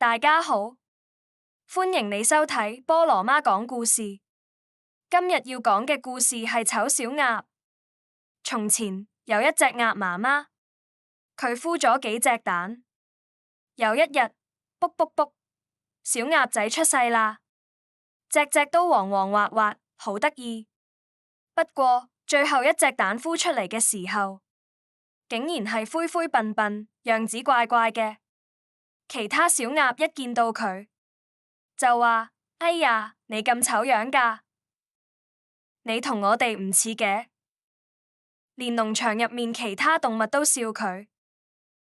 大家好，歡迎你收睇菠蘿媽講故事。今日要講嘅故事係醜小鴨。從前有一隻鴨媽媽，佢孵咗幾隻蛋。有一日，卜卜卜，小鴨仔出世啦，隻隻都黃黃滑滑，好得意。不過最後一隻蛋孵出嚟嘅時候，竟然係灰灰笨笨，樣子怪怪嘅。其他小鴨一見到佢，就話：哎呀，你咁醜樣㗎！你同我哋唔似嘅。連農場入面其他動物都笑佢，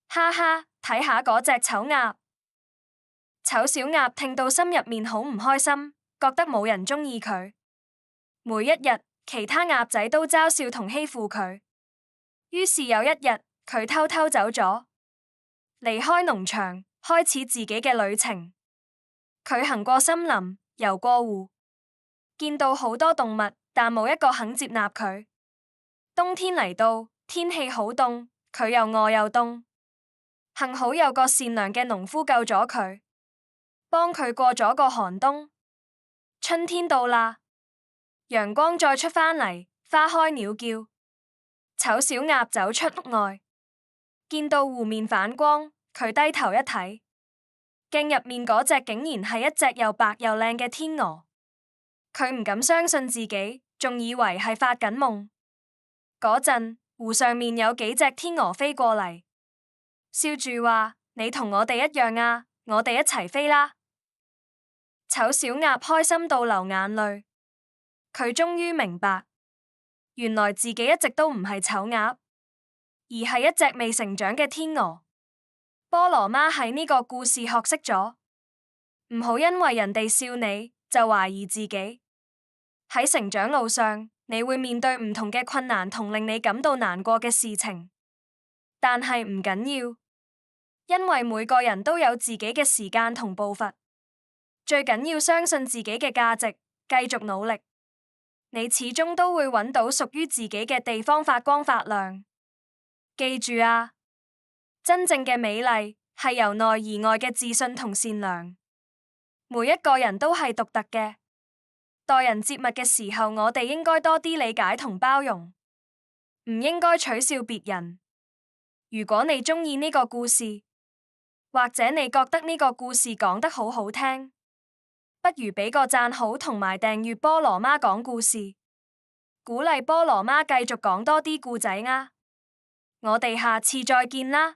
哈哈，睇下嗰隻醜鴨。醜小鴨聽到心入面好唔開心，覺得冇人鍾意佢。每一日，其他鴨仔都嘲笑同欺負佢。於是有一日，佢偷偷走咗，離開農場，開始自己嘅旅程。佢行過森林，游過湖，見到好多動物，但冇一個肯接納佢。冬天嚟到，天氣好凍，佢又餓又凍。幸好有個善良嘅農夫救咗佢，幫佢過咗個寒冬。春天到啦，陽光再出返嚟，花開鳥叫。醜小鴨走出屋外，見到湖面反光，佢低頭一睇，鏡入面嗰隻竟然係一隻又白又靚嘅天鵝。佢唔敢相信自己，仲以為係發緊夢。嗰陣，湖上面有幾隻天鵝飛過嚟，笑住話：你同我哋一樣啊，我哋一齊飛啦！醜小鴨開心到流眼淚，佢終於明白，原來自己一直都唔係醜鴨，而係一隻未成長嘅天鵝。菠蘿媽喺呢個故事學識咗，唔好因為人哋笑你就懷疑自己。喺成長路上，你會面對唔同嘅困難同令你感到難過嘅事情，但係唔緊要，因為每個人都有自己嘅時間同步伐。最緊要相信自己嘅價值，繼續努力，你始終都會揾到屬於自己嘅地方發光發亮。記住啊，真正嘅美麗係由內而外嘅自信同善良。每一個人都係獨特嘅。待人接物嘅時候，我哋應該多啲理解同包容，唔應該取笑別人。如果你鍾意呢個故事，或者你覺得呢個故事講得好好聽，不如俾個讚好同埋訂閱菠蘿媽講故事，鼓勵菠蘿媽繼續講多啲故仔啊！我哋下次再見啦！